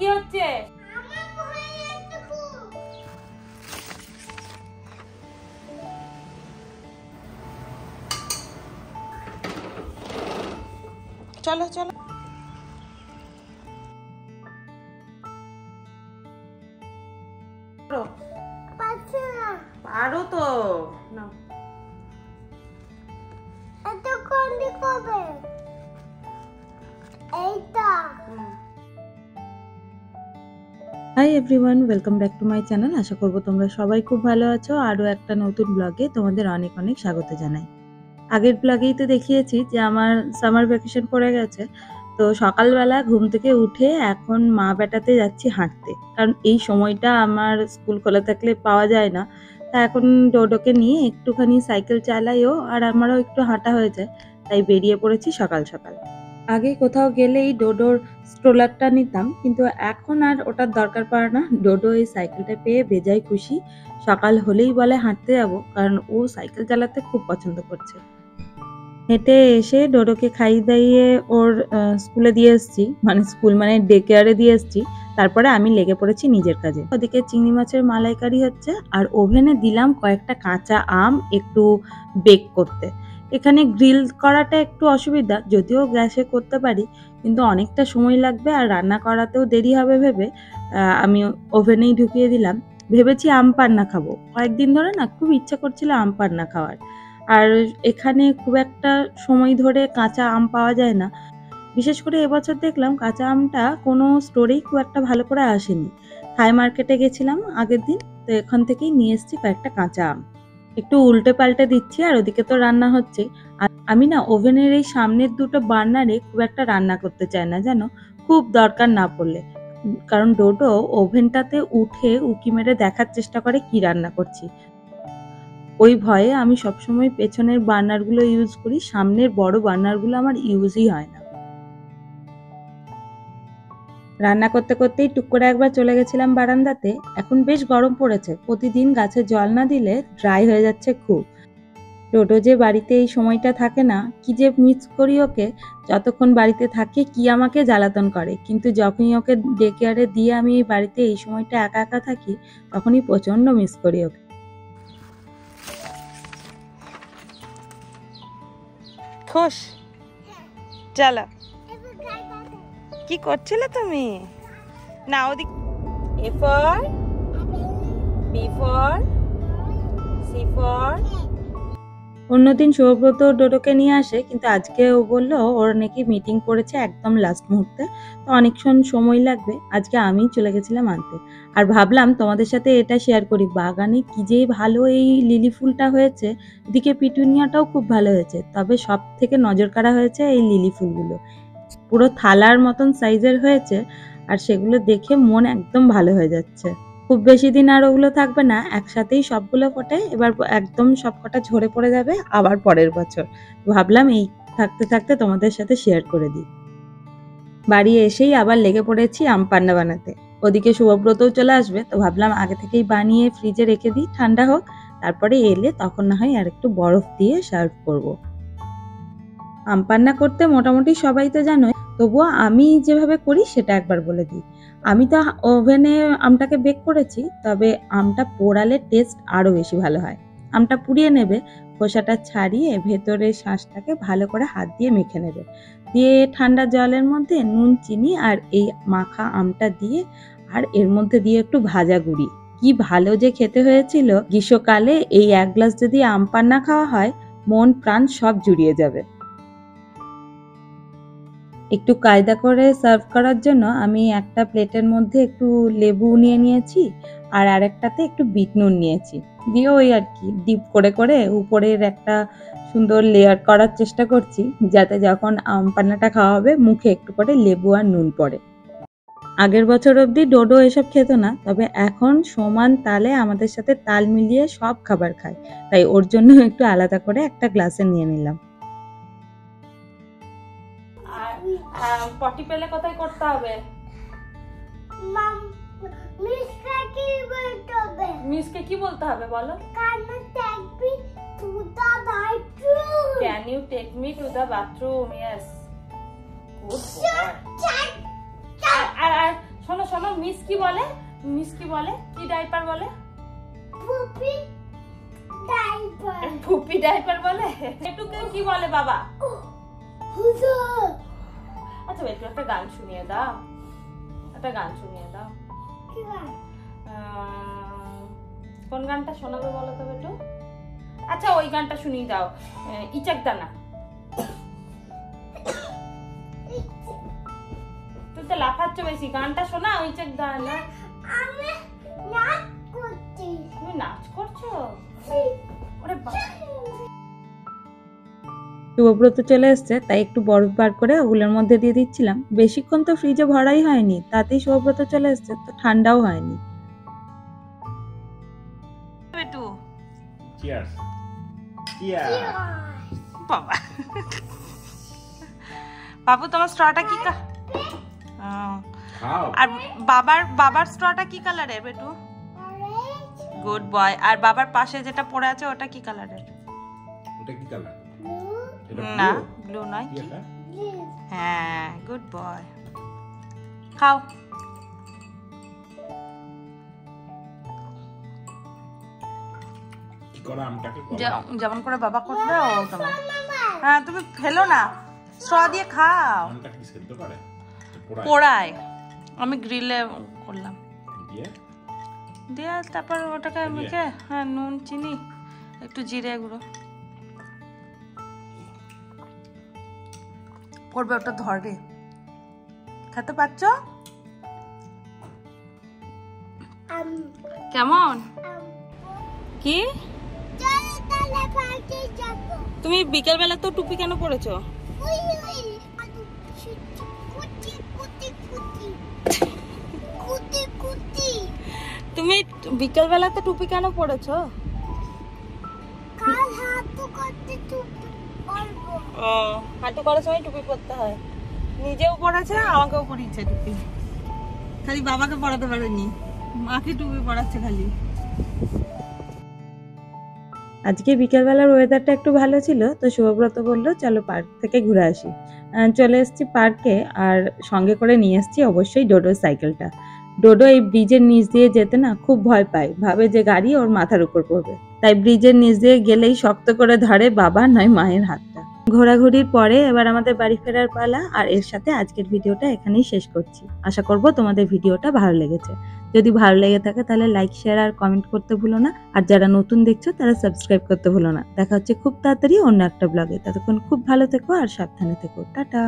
কি হচ্ছে? চলো চলো, পারো তো না। Hi everyone, welcome back to my channel. আশা করব তোমরা সবাই খুব ভালো আছো। আরও একটা নতুন ব্লগে তোমাদের অনেক অনেক স্বাগত জানাই। আগের ব্লগেই তো দেখিয়েছি যে আমার সামার ভ্যাকেশন পড়ে গেছে, তো সকালবেলা ঘুম থেকে উঠে এখন মা বেটাতে যাচ্ছি হাঁটতে, কারণ এই সময়টা আমার স্কুল খোলা থাকলে পাওয়া যায় না। তা এখন ডোডোকে নিয়ে একটুখানি সাইকেল চালাইও আর আমারও একটু হাঁটা হয়ে যায়, তাই বেরিয়ে পড়েছি সকাল সকাল। আগে কোথাও গেলেই ডোডোর স্ট্রোলারটা নিতাম, কিন্তু এখন আর ওটার দরকার পড়ে না। ডোডো এই সাইকেলটা পেয়ে বেজায় খুশি। সকাল হলেই বলে হাঁটতে যাবো, কারণ ও সাইকেল চালাতে খুব পছন্দ করছে। হেঁটে এসে ডোডোকে খাইয়ে দাইয়ে ওর স্কুলে দিয়ে এসেছি, মানে ডে কেয়ারে দিয়ে এসেছি। তারপরে আমি লেগে পড়েছি নিজের কাজে। ওদিকে চিংড়ি মাছের মালাইকারি হচ্ছে, আর ওভেনে দিলাম কয়েকটা কাঁচা আম একটু বেক করতে। এখানে গ্রিল করাটা একটু অসুবিধা, যদিও গ্যাসে করতে পারি, কিন্তু অনেকটা সময় লাগবে আর রান্না করাতেও দেরি হবে ভেবে আমি ওভেনেই ঢুকিয়ে দিলাম। ভেবেছি আম পান্না খাবো, কয়েকদিন ধরে না খুব ইচ্ছা করছিল আম পান্না খাওয়ার। আর এখানে খুব একটা সময় ধরে কাঁচা আম পাওয়া যায় না। বিশেষ করে এবছর দেখলাম কাঁচা আমটা কোনো স্টোরেই খুব একটা ভালো করে আসেনি। থাই মার্কেটে গেছিলাম আগের দিন, তো এখান থেকেই নিয়ে এসেছি কয়েকটা কাঁচা আম। একটু উল্টে পাল্টে দিচ্ছি, আর ওদিকে তো রান্না হচ্ছে। আর আমি না ওভেনের এই সামনের দুটো বার্নারে খুব একটা রান্না করতে চাই না, জানো, খুব দরকার না পড়লে। কারণ ডোডো ওভেনটাতে উঠে উকি মেরে দেখার চেষ্টা করে কি রান্না করছি। ওই ভয়ে আমি সবসময় পেছনের বার্নারগুলো ইউজ করি, সামনের বড় বার্নারগুলো আমার ইউজই হয় না। রান্না করতে করতেই টুক করে একবার চলে গেছিলাম বারান্দাতে। এখন বেশ গরম পড়েছে, প্রতিদিন গাছে জল না দিলে ড্রাই হয়ে যাচ্ছে খুব। টোটো যে বাড়িতে এই সময়টা থাকে না, কি যে মিস করি ওকে। যতক্ষণ বাড়িতে থাকে কি আমাকে জ্বালাতন করে, কিন্তু যখনই ওকে ডে কেয়ারে দিয়ে আমি এই বাড়িতে এই সময়টা একা একা থাকি, তখনই প্রচন্ড মিস করি ওকে। খুশ চলো। কি করছিলে তুমি? না ওদিক। A for B for C for. অন্যদিন সৌব্রত ডোডোকে নিয়ে আসে, কিন্তু আজকে ও বললো ওর নাকি মিটিং পড়েছে একদম লাস্ট মুহূর্তে, তো অনেকক্ষণ সময় লাগবে। আজকে আমিই চলে গেছিলাম আনতে। আর ভাবলাম তোমাদের সাথে এটা শেয়ার করি, বাগানে কি যে ভালো এই লিলি ফুলটা হয়েছে। এদিকে পিটুনিয়াটাও খুব ভালো হয়েছে, তবে সব থেকে নজর কাড়া হয়েছে এই লিলি ফুলগুলো। পুরো থালার মতন সাইজের হয়েছে, আর সেগুলো দেখে মন একদম ভালো হয়ে যাচ্ছে। খুব বেশি দিন আর ওগুলো থাকবে না, একসাথেই সবগুলো ফোটে। এবার একদম সবকটা ঝরে পড়ে যাবে আবার পরের বছর। ভাবলাম এই থাকতে থাকতে তোমাদের সাথে শেয়ার করে দিই। বাড়ি এসেই আবার লেগে পড়েছি আম পান্না বানাতে। ওদিকে শুভব্রতও চলে আসবে, তো ভাবলাম আগে থেকেই বানিয়ে ফ্রিজে রেখে দিই, ঠান্ডা হোক, তারপরে এলে তখন না হয় আর একটু বরফ দিয়ে সার্ভ করব। আম পান্না করতে মোটামুটি সবাই তো জানোই, তবুও আমি যেভাবে করি সেটা একবার বলে দিই। আমি তো ওভেনে আমটাকে বেক করেছি, তবে আমটা পোড়ালে টেস্ট আরও বেশি ভালো হয়। আমটা পুড়িয়ে নেবে, খোসাটা ছাড়িয়ে ভেতরের শাঁসটাকে ভালো করে হাত দিয়ে মেখে নেবে, দিয়ে ঠান্ডা জলের মধ্যে নুন চিনি আর এই মাখা আমটা দিয়ে, আর এর মধ্যে দিয়ে একটু ভাজা গুড়ি। কি ভালো যে খেতে হয়েছিল! গ্রীষ্মকালে এই এক গ্লাস যদি আম পান্না খাওয়া হয়, মন প্রাণ সব জুড়িয়ে যাবে। একটু কায়দা করে সার্ভ করার জন্য আমি একটা প্লেটের মধ্যে একটু লেবু নিয়ে নিয়েছি, আর আরেকটাতে একটু বিট নুন নিয়েছি, দিয়ে ওই আর কি ডিপ করে করে উপরের একটা সুন্দর লেয়ার করার চেষ্টা করছি, যাতে যখন আম পান্নাটা খাওয়া হবে মুখে একটু করে লেবু আর নুন পড়ে। আগের বছর অবধি ডোডো এসব খেত না, তবে এখন সমান তালে আমাদের সাথে তাল মিলিয়ে সব খাবার খায়, তাই ওর জন্য একটু আলাদা করে একটা গ্লাসে নিয়ে নিলাম। পটি পেলে কোথায় করতে হবে? মিসকে কি বলতে হবে বলো? Can you take me to the bathroom? Yes. Good boy. শোনো শোনো, মিস কি বলে? মিস কি বলে? কি ডাইপার বলে? পুপি ডাইপার। পুপি ডাইপার বলে। একটুকে কি বলে বাবা? হুজুর। আচ্ছা একটু একটা গান শুনিয়ে দাও, একটা গান শুনিয়ে দাও। কি গান? কোন গানটা শোনাবে বলো তো একটু? আচ্ছা ওই গানটা শুনিয়ে দাও, ইচাক দানা। তুই তো লাফাচ্ছ বেশি, গানটা শোনা ইচাক দানা। আমি নাচ করছি। তুমি নাচ করছো? ওরে বাবা। শুভব্রত চলে এসছে, তাই একটু বরফ বার করে ওগুলোর মধ্যে দিয়ে দিচ্ছিলাম। বেশিক্ষণ তো ফ্রিজে ভরাই হয়নি, তাতেই শুভব্রত চলে এসছে, তো ঠান্ডাও হয়নি। একটু চিয়ার্স। চিয়ার্স। বাবা। বাবু তোমার স্ট্রটা কি খাও। আর বাবার স্ট্রটা কি কালারের বেটু? Good boy. আর বাবার পাশে যেটা পড়ে আছে ওটা কি কালারের? ওটা কি কালার? এটা না blue? ব্লু নয়। কি কি? এটা? হ্যাঁ গুড বয়। খাও। কি করা আমটাকে করা? যেমন করে বাবা করবে ও তোমার। হ্যাঁ তুমি ফেলো না, স্ট্র দিয়ে খাও। আমটা কি সেদ্ধ করে? পোড়ায়? পোড়ায়। আমি গ্রিলে করলাম দিয়ে? দিয়ে তারপর ওটাকে মেখে, হ্যাঁ নুন চিনি একটু জিরে গুঁড়ো করবে, ওটা ধরবে। খেতে পারছো? কেমন? কি চলো তাহলে পার্কে যাব। তুমি বিকেল বেলা তো টুপি কেন পরেছো? ওই কুটি কুটি কুটি কুটি কুটি। তুমি বিকেল বেলাতে টুপি কেন পরেছো? কাল হাঁটু করতে টুপি পরবো। ও হাঁটু করার সময় টুপি পরতে হয়। নিজেও পড়েছে, আমাকেও পরিয়েছে টুপি। খালি বাবাকে পড়াতে পারেনি, মাকে টুপি পড়াচ্ছে খালি। আজকে বিকেলবেলার ওয়েদারটা একটু ভালো ছিল, তো শুভব্রত বলল চলো পার্ক থেকে ঘুরে আসি। চলে এসেছি পার্কে, আর সঙ্গে করে নিয়ে এসেছি অবশ্যই ডোডোর সাইকেলটা। ডোডো এই ব্রিজের নিচ দিয়ে যেতে না খুব ভয় পায়, ভাবে যে গাড়ি ওর মাথার উপর পড়বে, তাই ব্রিজের নিচ দিয়ে গেলেই শক্ত করে ধরে বাবা নয় মায়ের হাতটা। ঘোরাঘুরির পরে এবার আমাদের বাড়ি ফেরার পালা, আর এর সাথে আজকের ভিডিওটা এখানেই শেষ করছি। আশা করব তোমাদের ভিডিওটা ভালো লেগেছে। যদি ভালো লেগে থাকে তাহলে লাইক, শেয়ার আর কমেন্ট করতে ভুলো না। আর যারা নতুন দেখছো তারা সাবস্ক্রাইব করতে ভুলো না। দেখা হচ্ছে খুব তাড়াতাড়ি অন্য একটা ব্লগে। ততক্ষণ খুব ভালো থেকো আর সাবধানে থেকো। টাটা।